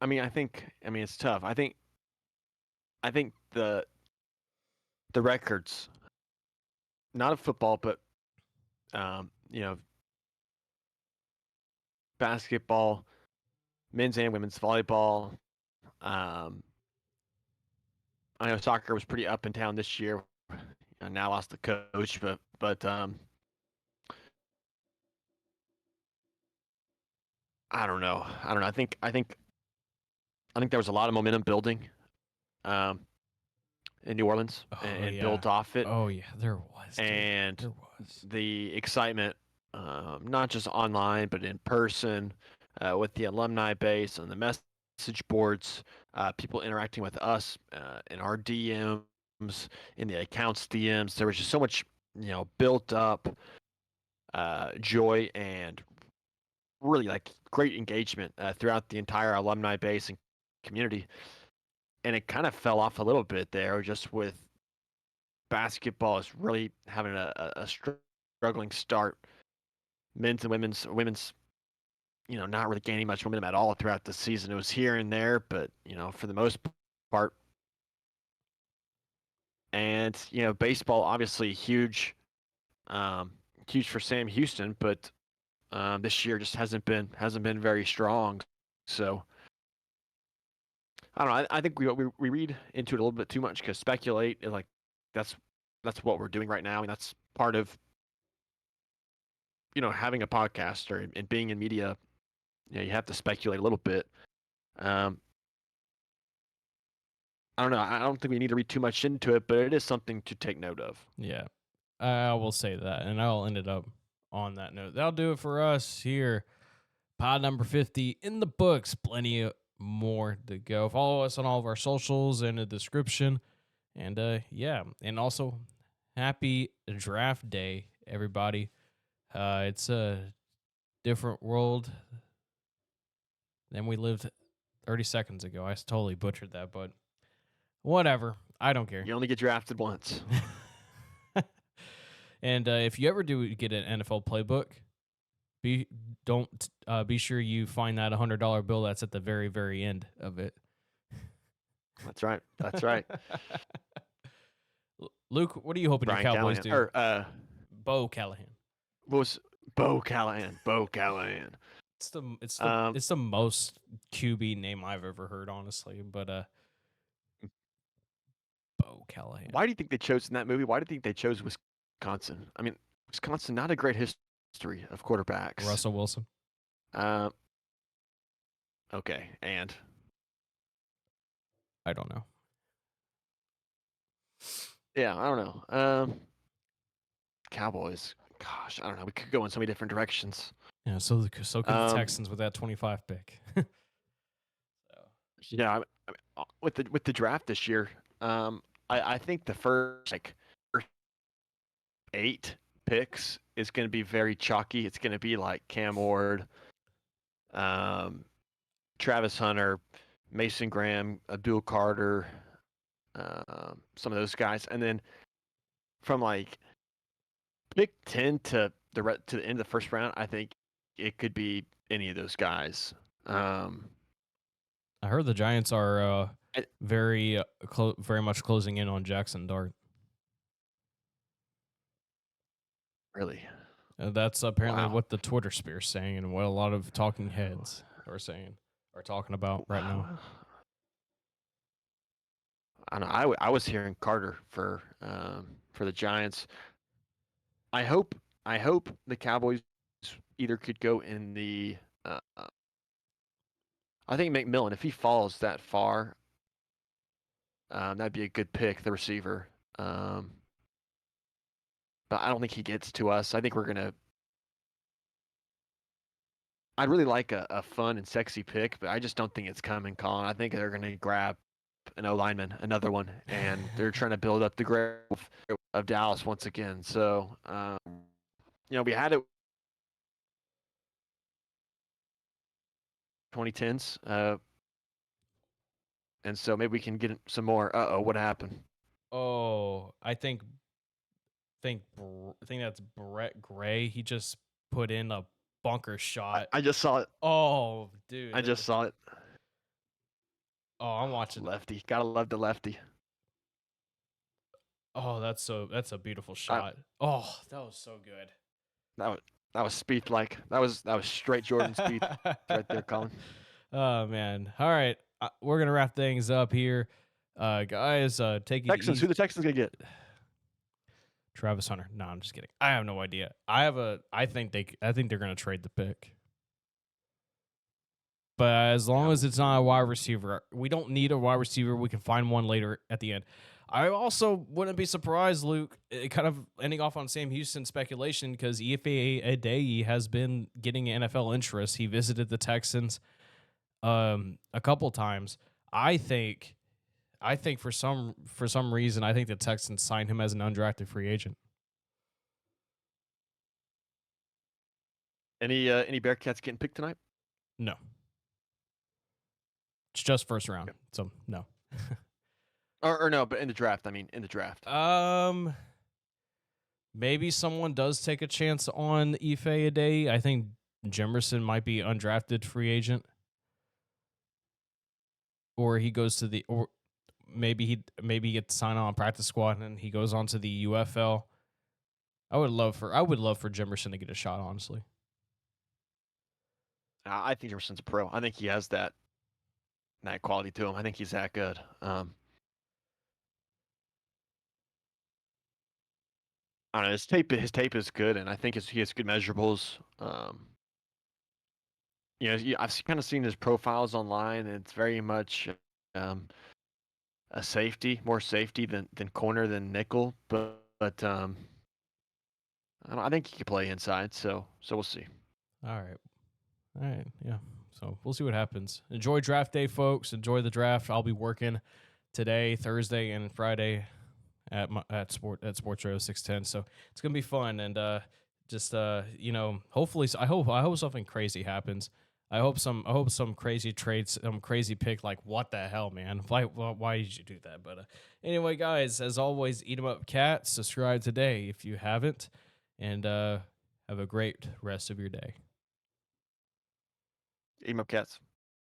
mean, I mean, it's tough. I think the records, not of football, but you know, basketball, men's and women's volleyball. Um, I know soccer was pretty up and down this year. I now lost the coach, but I don't know. I don't know. I think there was a lot of momentum building um, in New Orleans Oh and yeah. built off it, Oh yeah. There was, dude. and There was. the excitement, not just online but in person, with the alumni base and the message boards, people interacting with us in our DMs, in the accounts DMs. There was just so much, built up joy and really like great engagement throughout the entire alumni base and community. And it kind of fell off a little bit there, just with basketball is really having a struggling start. Men's and women's, not really gaining much momentum at all throughout the season. It was here and there, but for the most part. And baseball obviously um, huge for Sam Houston, but this year just hasn't been very strong. So I don't know. I think we read into it a little bit too much because speculate is like that's that's what we're doing right now, and that's part of having a podcast or and being in media. You have to speculate a little bit. Um, I don't know. I don't think we need to read too much into it, but it is something to take note of. Yeah. I will say that, and I'll end it up on that note. That'll do it for us here. Pod number 50 in the books. Plenty more to go. Follow us on all of our socials in the description. And yeah, and also happy draft day, everybody. It's a different world than we lived 30 seconds ago. I totally butchered that, but whatever. I don't care. You only get drafted once. And if you ever do get an NFL playbook, be don't be sure you find that $100 bill that's at the very very end of it. That's right. That's right. Luke, what are you hoping your Brian Cowboys Callahan do? or Bo Callahan. what was Bo Callahan? Bo Callahan. Um, It's the most QB name I've ever heard, honestly. But Bo Callahan, why do you think they chose in that movie? Why do you think they chose Wisconsin? I mean, Wisconsin not a great history of quarterbacks. Russell Wilson. Um, okay, and I don't know. yeah, I don't know. Cowboys. Gosh, I don't know. We could go in so many different directions. Yeah, so could the Um, Texans with that 25 pick. So, yeah, with the draft this year, I think the first like first 8 picks is going to be very chalky. It's going to be like Cam Ward, um, Travis Hunter, Mason Graham, Abdul Carter, some of those guys, and then from like pick 10 to the end of the first round, I think it could be any of those guys. I heard the Giants are I, very much closing in on Jackson Dart. really, That's apparently wow. what the Twitter sphere is saying, and what a lot of talking heads are saying, are talking about right now. I don't know. I was hearing Carter for the Giants. I hope I hope the Cowboys either could go in the. I think McMillan, if he falls that far, that'd be a good pick, the receiver. But I don't think he gets to us. I think we're gonna. I'd really like a fun and sexy pick, but I just don't think it's coming, Colin. I think they're gonna grab an O lineman, another one, and they're trying to build up the grave of Dallas once again. So, we had it 2010s, and so maybe we can get some more. What happened? Oh, I think that's Brett Gray. He just put in a bunker shot. I just saw it. Oh, dude. I just saw it. Oh, I'm watching. Lefty. Gotta love the lefty. Oh, that's a beautiful I, shot. Oh, that was so good. that was speed like that was straight Jordan speed right there, Colin. Oh man. All right. We're gonna wrap things up here. Guys, take it Texans. easy. Who the Texans gonna get? Travis Hunter. No, I'm just kidding. I have no idea. I think they're gonna trade the pick. But as long as it's not a wide receiver, we don't need a wide receiver. We can find one later at the end. I also wouldn't be surprised, Luke, kind of ending off on Sam Houston speculation, because Ife Adeyi has been getting NFL interest. He visited the Texans a couple times. I think for some reason, I think the Texans signed him as an undrafted free agent. Any Bearcats getting picked tonight? No. It's just first round. Okay. So no. or no, but in the draft. I mean, in the draft. Maybe someone does take a chance on Ife Adeyi. I think Jemerson might be undrafted free agent, or he goes to the, or maybe he gets signed on practice squad and he goes on to the UFL. I would love for Jemerson to get a shot. Honestly, I think Jefferson's a pro. I think he has that quality to him. I think he's that good. I don't know. His tape is good, and I think he has good measurables. I've kind of seen his profiles online, and it's very much a safety, more safety than corner than nickel. But I think he could play inside. So we'll see. all right, yeah. So we'll see what happens. Enjoy draft day, folks. Enjoy the draft. I'll be working today, Thursday, and Friday at Sports Radio 610. So it's gonna be fun, and hopefully, I hope something crazy happens. I hope some crazy trades, some crazy pick. Like, what the hell, man? Why did you do that? But anyway, guys, as always, eat 'em up, cats. Subscribe today if you haven't, and have a great rest of your day. Emo Cats.